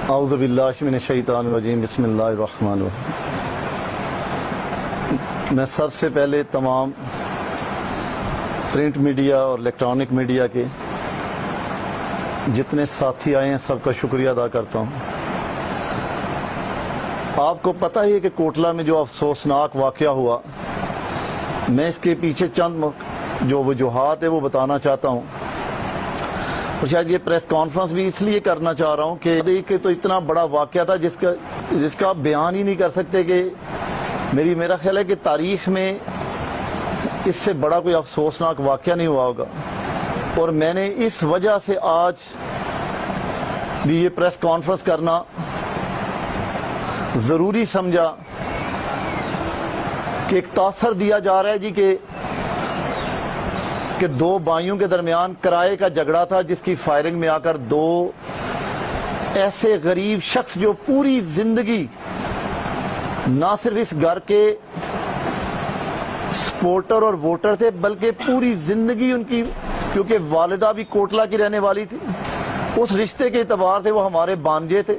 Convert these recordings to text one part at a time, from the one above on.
اعوذ باللہ من الشیطان الرجیم بسم اللہ الرحمن الرحیم۔ میں سب سے پہلے تمام پرنٹ میڈیا اور الیکٹرانک میڈیا کے جتنے ساتھی آئے ہیں سب کا شکریہ ادا کرتا ہوں۔ آپ کو پتہ ہی ہے کہ کوٹلہ میں جو افسوسناک واقعہ ہوا، میں اس کے پیچھے چند جو وجوہات ہے وہ بتانا چاہتا ہوں، اور شاید یہ پریس کانفرنس بھی اس لیے کرنا چاہ رہا ہوں کہ تو اتنا بڑا واقعہ تھا جس کا بیان ہی نہیں کر سکتے کہ میرا خیال ہے کہ تاریخ میں اس سے بڑا کوئی افسوسناک واقعہ نہیں ہوا ہوگا، اور میں نے اس وجہ سے آج بھی یہ پریس کانفرنس کرنا ضروری سمجھا کہ ایک تاثر دیا جا رہا ہے جی کہ دو بھائیوں کے درمیان کرائے کا جھگڑا تھا، جس کی فائرنگ میں آ کر دو ایسے غریب شخص جو پوری زندگی نہ صرف اس گھر کے سپورٹر اور ووٹر تھے بلکہ پوری زندگی ان کی، کیونکہ والدہ بھی کوٹلہ کی رہنے والی تھی، اس رشتے کے اعتبار سے وہ ہمارے بانجے تھے۔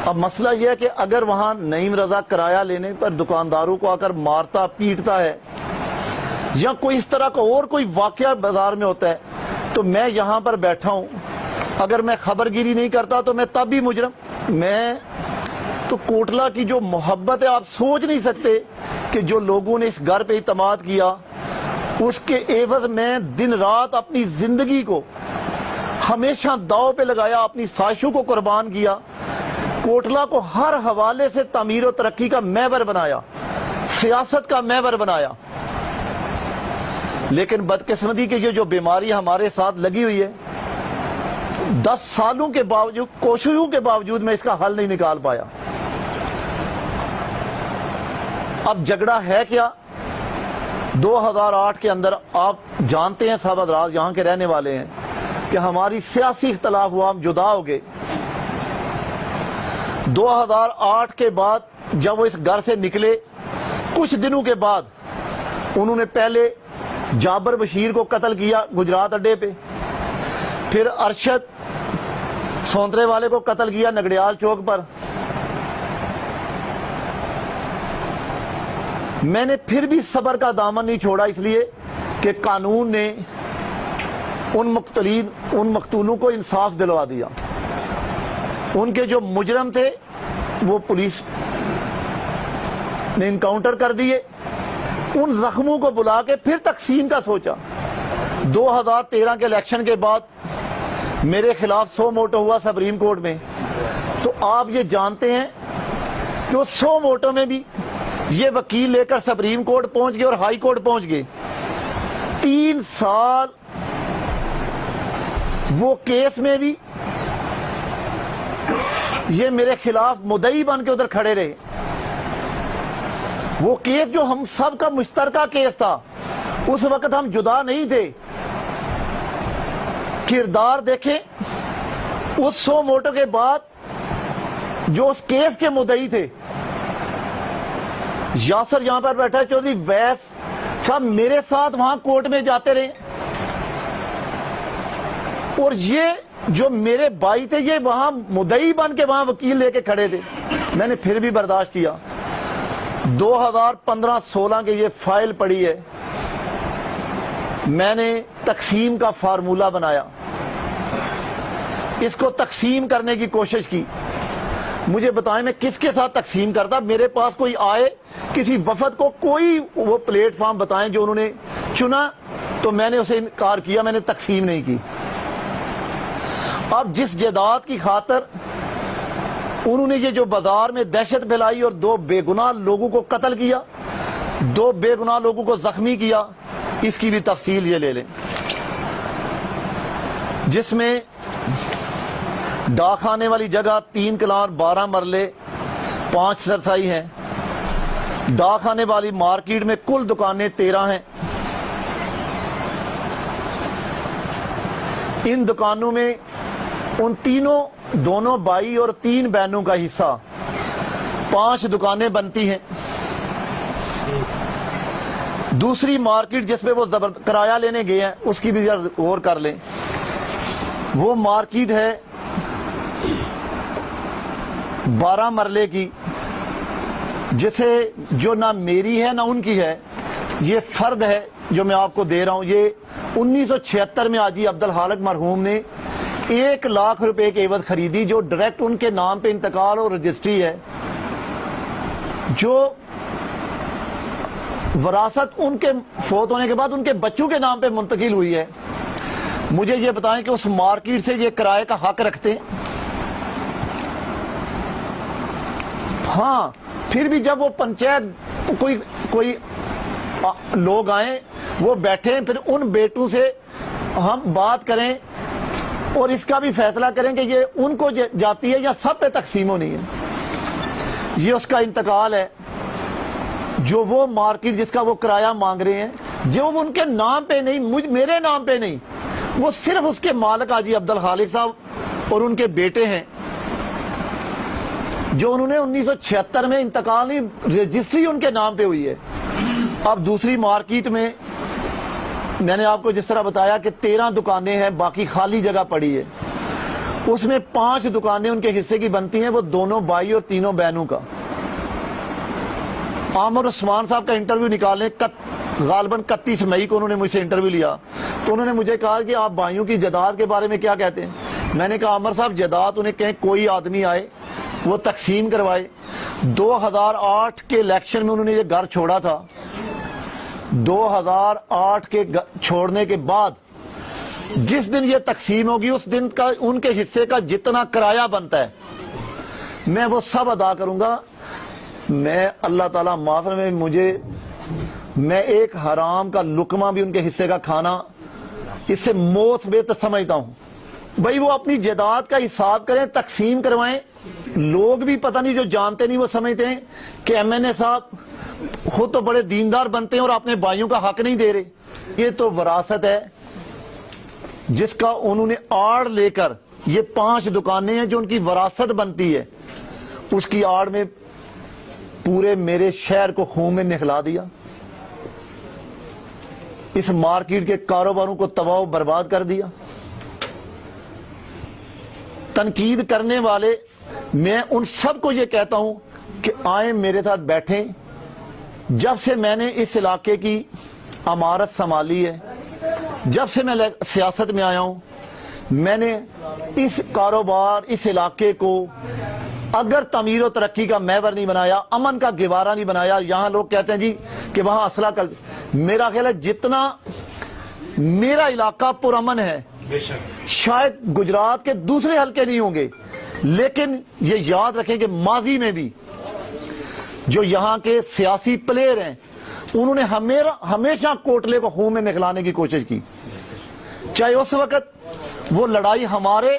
اب مسئلہ یہ ہے کہ اگر وہاں نعیم رضا کرایہ لینے پر دکانداروں کو آ کر مارتا پیٹتا ہے یا کوئی اس طرح کا اور کوئی واقعہ بازار میں ہوتا ہے تو میں یہاں پر بیٹھا ہوں، اگر میں خبرگیری نہیں کرتا تو میں تب بھی مجرم۔ میں تو کوٹلہ کی جو محبت ہے آپ سوچ نہیں سکتے کہ جو لوگوں نے اس گھر پہ اعتماد کیا، اس کے عوض میں دن رات اپنی زندگی کو ہمیشہ داؤ پہ لگایا، اپنی سازشوں کو قربان کیا، کوٹلہ کو ہر حوالے سے تعمیر و ترقی کا محور بنایا، سیاست کا محور بنایا۔ لیکن بدقسمتی کی جو بیماری ہمارے ساتھ لگی ہوئی ہے، 10 سالوں کے باوجود، کوششوں کے باوجود میں اس کا حل نہیں نکال پایا۔ اب جھگڑا ہے کیا؟ 2008 کے اندر آپ جانتے ہیں، صاحب حضرات یہاں کے رہنے والے ہیں، کہ ہماری سیاسی اختلاف ہوا، ہم جدا ہو گئے۔ 2008 کے بعد جب وہ اس گھر سے نکلے، کچھ دنوں کے بعد انہوں نے پہلے جابر بشیر کو قتل کیا گجرات اڈے پہ، پھر ارشد سونترے والے کو قتل کیا نگڑیال چوک پر۔ میں نے پھر بھی صبر کا دامن نہیں چھوڑا، اس لیے کہ قانون نے ان مقتولوں کو انصاف دلوا دیا۔ ان کے جو مجرم تھے وہ پولیس نے انکاؤنٹر کر دیے، ان زخموں کو بلا کے پھر تقسیم کا سوچا۔ 2013 کے الیکشن کے بعد میرے خلاف 100 موٹو ہوا سپریم کورٹ میں، تو آپ یہ جانتے ہیں کہ وہ 100 موٹو میں بھی یہ وکیل لے کر سپریم کورٹ پہنچ گئے اور ہائی کورٹ پہنچ گئے۔ 3 سال وہ کیس میں بھی یہ میرے خلاف مدعی بن کے ادھر کھڑے رہے۔ وہ کیس جو ہم سب کا مشترکہ کیس تھا، اس وقت ہم جدا نہیں تھے۔ کردار دیکھیں، اس 100 موٹو کے بعد جو اس کیس کے مدعی تھے، یاسر یہاں پر بیٹھا ہے، چودھری ویس صاحب میرے ساتھ وہاں کورٹ میں جاتے رہے، اور یہ جو میرے بھائی تھے یہ وہاں مدعی بن کے وہاں وکیل لے کے کھڑے تھے۔ میں نے پھر بھی برداشت کیا۔ 2015-16 کے یہ فائل پڑی ہے، میں نے تقسیم کا فارمولہ بنایا، اس کو تقسیم کرنے کی کوشش کی۔ مجھے بتائیں میں کس کے ساتھ تقسیم کرتا؟ میرے پاس کوئی آئے، کسی وفد کو کوئی وہ پلیٹ فارم بتائیں جو انہوں نے چنا، تو میں نے اسے انکار کیا، میں نے تقسیم نہیں کی۔ اب جس جائیداد کی خاطر انہوں نے یہ جو بازار میں دہشت پھیلائی اور 2 بے گناہ لوگوں کو قتل کیا، 2 بے گناہ لوگوں کو زخمی کیا، اس کی بھی تفصیل یہ لے لیں، جس میں ڈاک خانے والی جگہ 3 کنال 12 مرلے 5 سرسائی ہیں، ڈاک خانے والی مارکیٹ میں کل دکانیں 13 ہیں۔ ان دکانوں میں ان دونوں بھائی اور 3 بہنوں کا حصہ 5 دکانیں بنتی ہیں۔ دوسری مارکیٹ جس پہ وہ کرایہ لینے گئے ہیں اس کی بھی غور کر لیں، وہ مارکیٹ ہے 12 مرلے کی، جسے جو نہ میری ہے نہ ان کی ہے، یہ فرد ہے جو میں آپ کو دے رہا ہوں. یہ 1976 میں حاجی عبدالخالق مرحوم نے 1 لاکھ روپے کے عوض خریدی، جو ڈائریکٹ ان کے نام پہ انتقال اور رجسٹری ہے، جو وراثت ان کے فوت ہونے کے بعد ان کے بچوں کے نام پہ منتقل ہوئی ہے. مجھے یہ بتائیں کہ اس مارکیٹ سے یہ کرائے کا حق رکھتے ہیں؟ ہاں، پھر بھی جب وہ پنچایت کوئی لوگ آئیں، وہ بیٹھیں، پھر ان بیٹوں سے ہم بات کریں اور اس کا بھی فیصلہ کریں کہ یہ ان کو جاتی ہے یا سب پہ تقسیم ہونی ہے. یہ اس کا انتقال ہے. جو وہ مارکیٹ جس کا وہ کرایہ مانگ رہے ہیں، جو ان کے نام پہ نہیں، میرے نام پہ نہیں، وہ صرف اس کے مالک حاجی عبدالخالق صاحب اور ان کے بیٹے ہیں، جو انہوں نے 1976 میں انتقال نہیں، رجسٹری ان کے نام پہ ہوئی ہے. اب دوسری مارکیٹ میں میں نے آپ کو جس طرح بتایا کہ 13 دکانیں ہیں، باقی خالی جگہ پڑی ہے. اس میں 5 دکانیں ان کے حصے کی بنتی ہیں، وہ دونوں بھائی اور تینوں بہنوں کا. عامر عثمان صاحب کا انٹرویو نکالنے، غالباً 31 مئی کو انہوں نے مجھ سے انٹرویو لیا، تو انہوں نے مجھے کہا کہ آپ بھائیوں کی جائیداد کے بارے میں کیا کہتے ہیں. میں نے کہا عامر صاحب، جائیداد انہیں کہیں کوئی آدمی آئے وہ تقسیم کروائے. 2008 کے الیکشن میں انہوں نے یہ گھر چھوڑا تھا. 2008 کے چھوڑنے کے بعد جس دن یہ تقسیم ہوگی، اس دن کا ان کے حصے کا جتنا کرایہ بنتا ہے میں وہ سب ادا کروں گا. میں اللہ تعالیٰ معاف میں میں ایک حرام کا لقمہ بھی ان کے حصے کا کھانا اس سے موت بہتر سمجھتا ہوں. بھائی وہ اپنی جائیداد کا حساب کریں، تقسیم کروائیں. لوگ بھی پتہ نہیں، جو جانتے نہیں وہ سمجھتے ہیں کہ ایم این اے صاحب خود تو بڑے دیندار بنتے ہیں اور اپنے بھائیوں کا حق نہیں دے رہے. یہ تو وراثت ہے جس کا انہوں نے آڑ لے کر، یہ 5 دکانیں ہیں جو ان کی وراثت بنتی ہے، اس کی آڑ میں پورے میرے شہر کو خون میں نہلا دیا. اس مارکیٹ کے کاروباروں کو تباہ و برباد کر دیا. تنقید کرنے والے، میں ان سب کو یہ کہتا ہوں کہ آئیں میرے ساتھ بیٹھیں. جب سے میں نے اس علاقے کی امارت سنبھالی ہے، جب سے میں سیاست میں آیا ہوں، میں نے اس کاروبار، اس علاقے کو اگر تعمیر و ترقی کا محور نہیں بنایا، امن کا گہوارہ نہیں بنایا. یہاں لوگ کہتے ہیں جی کہ وہاں اسلحہ میرا خیال ہے جتنا میرا علاقہ پرامن ہے، شاید گجرات کے دوسرے حلقے نہیں ہوں گے. لیکن یہ یاد رکھیں کہ ماضی میں بھی جو یہاں کے سیاسی پلیئر ہیں، انہوں نے ہمیشہ کوٹلے کو خون میں نکلانے کی کوشش کی. چاہے اس وقت وہ لڑائی ہمارے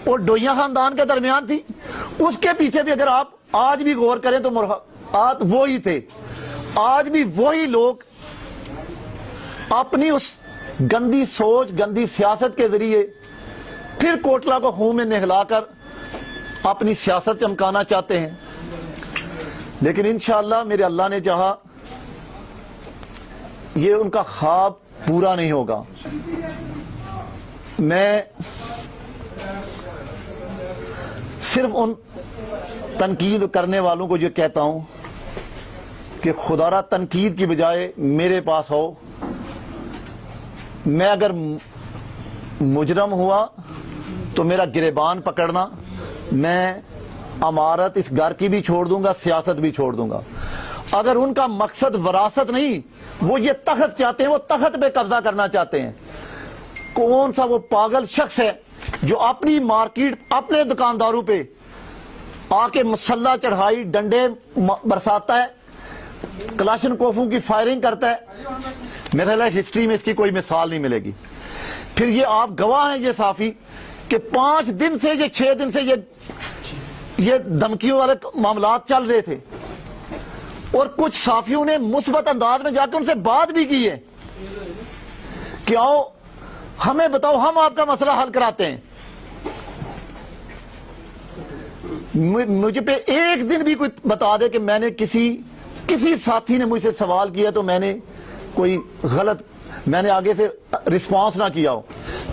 اور ڈوئیاں خاندان کے درمیان تھی، اس کے پیچھے بھی اگر آپ آج بھی غور کریں تو مرحات وہی تھے. آج بھی وہی لوگ اپنی اس گندی سوچ، گندی سیاست کے ذریعے پھر کوٹلہ کو خون میں نہلا کر اپنی سیاست چمکانا چاہتے ہیں. لیکن انشاءاللہ میرے اللہ نے چاہا یہ ان کا خواب پورا نہیں ہوگا. میں صرف ان تنقید کرنے والوں کو یہ کہتا ہوں کہ خدا را تنقید کی بجائے میرے پاس ہو. میں اگر مجرم ہوا تو میرا گریبان پکڑنا، میں امارت اس گھر کی بھی چھوڑ دوں گا، سیاست بھی چھوڑ دوں گا. اگر ان کا مقصد وراثت نہیں، وہ یہ تخت چاہتے ہیں، وہ تخت پہ قبضہ کرنا چاہتے ہیں. کون سا وہ پاگل شخص ہے جو اپنی مارکیٹ اپنے دکانداروں پہ آ کے مسلح چڑھائی، ڈنڈے برساتا ہے، کلاشن کوفوں کی فائرنگ کرتا ہے؟ میرے خیال ہے ہسٹری میں اس کی کوئی مثال نہیں ملے گی. پھر یہ آپ گواہ ہیں، یہ صحافی، کہ 5 دن سے، یہ 6 دن سے یہ دھمکیوں والے معاملات چل رہے تھے، اور کچھ صحافیوں نے مثبت انداز میں جا کے ان سے بات بھی کی ہے کہ آؤ ہمیں بتاؤ، ہم آپ کا مسئلہ حل کراتے ہیں. مجھے پہ ایک دن بھی کوئی بتا دے کہ میں نے کسی ساتھی نے مجھ سے سوال کیا تو میں نے کوئی غلط، میں نے آگے سے رسپانس نہ کیا ہو.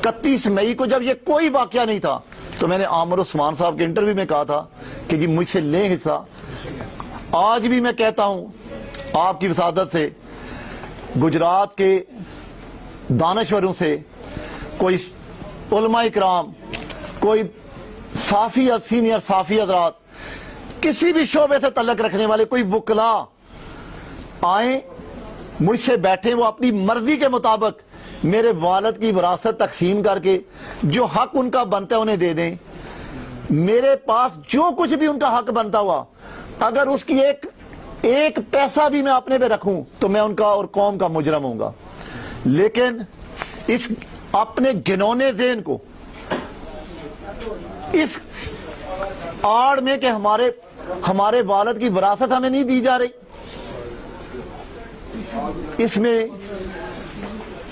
31 مئی کو جب یہ کوئی واقعہ نہیں تھا تو میں نے عامر عثمان صاحب کے انٹرویو میں کہا تھا کہ جی مجھ سے لیں حصہ. آج بھی میں کہتا ہوں آپ کی وسادت سے، گجرات کے دانشوروں سے، کوئی علماء اکرام، کوئی صافی سینئر صافی حضرات، کسی بھی شعبے سے تعلق رکھنے والے، کوئی وکلا آئیں مجھ سے بیٹھیں، وہ اپنی مرضی کے مطابق میرے والد کی وراثت تقسیم کر کے جو حق ان کا بنتا ہے انہیں دے دیں. میرے پاس جو کچھ بھی ان کا حق بنتا ہوا، اگر اس کی ایک پیسہ بھی میں اپنے پہ رکھوں تو میں ان کا اور قوم کا مجرم ہوں گا. لیکن اس اپنے گنونے ذہن کو اس آڑ میں کہ ہمارے والد کی وراثت ہمیں نہیں دی جا رہی، اس میں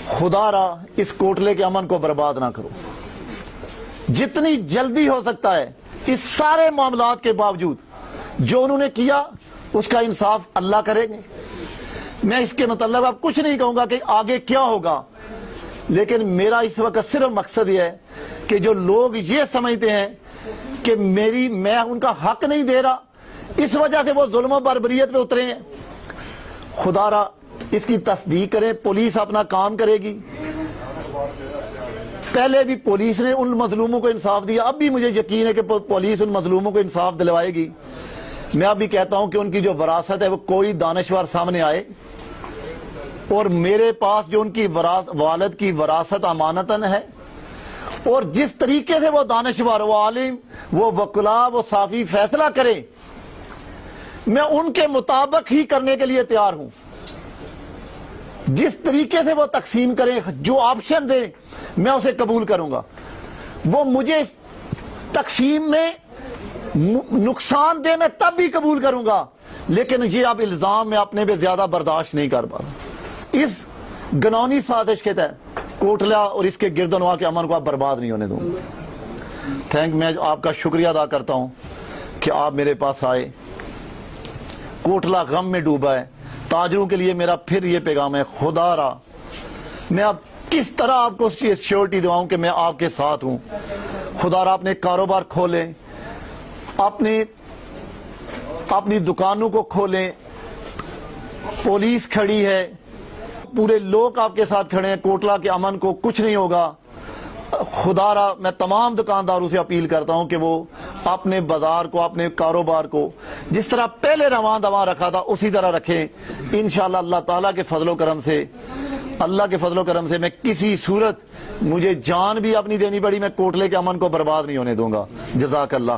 خدا را اس کوٹلے کے امن کو برباد نہ کرو. جتنی جلدی ہو سکتا ہے اس سارے معاملات کے باوجود جو انہوں نے کیا اس کا انصاف اللہ کریں گے. میں اس کے متعلق اب کچھ نہیں کہوں گا کہ آگے کیا ہوگا، لیکن میرا اس وقت صرف مقصد یہ ہے کہ جو لوگ یہ سمجھتے ہیں کہ میں ان کا حق نہیں دے رہا، اس وجہ سے وہ ظلم و بربریت پہ اترے ہیں، خدا را اس کی تصدیق کریں. پولیس اپنا کام کرے گی. پہلے بھی پولیس نے ان مظلوموں کو انصاف دیا، اب بھی مجھے یقین ہے کہ پولیس ان مظلوموں کو انصاف دلوائے گی. میں اب بھی کہتا ہوں کہ ان کی جو وراثت ہے وہ کوئی دانشور سامنے آئے، اور میرے پاس جو ان کی والد کی وراثت امانتاً ہے، اور جس طریقے سے وہ دانشور، وہ عالم، وہ وکلا، وہ صافی فیصلہ کریں، میں ان کے مطابق ہی کرنے کے لیے تیار ہوں. جس طریقے سے وہ تقسیم کریں، جو آپشن دیں، میں اسے قبول کروں گا. وہ مجھے تقسیم میں نقصان دے میں تب بھی قبول کروں گا، لیکن یہ اب الزام میں اپنے پہ زیادہ برداشت نہیں کر پا رہا. اس گنونی سازش کے تحت کوٹلہ اور اس کے گرد و نواح کے امن کو آپ برباد نہیں ہونے دوں گا. میں آپ کا شکریہ ادا کرتا ہوں کہ آپ میرے پاس آئے. کوٹلہ غم میں ڈوبا ہے. تاجروں کے لیے میرا پھر یہ پیغام ہے، خدا را میں اب کس طرح آپ کو شیورٹی دواؤں کہ میں آپ کے ساتھ ہوں. خدا را اپنے کاروبار کھولیں، اپنی دکانوں کو کھولیں. پولیس کھڑی ہے، پورے لوگ آپ کے ساتھ کھڑے ہیں. کوٹلہ کے امن کو کچھ نہیں ہوگا. خدا را میں تمام دکانداروں سے اپیل کرتا ہوں کہ وہ اپنے بازار کو، اپنے کاروبار کو جس طرح پہلے رواں دواں رکھا تھا اسی طرح رکھیں. انشاءاللہ اللہ تعالیٰ کے فضل و کرم سے میں کسی صورت مجھے جان بھی اپنی دینی پڑی، میں کوٹلے کے امن کو برباد نہیں ہونے دوں گا. جزاک اللہ.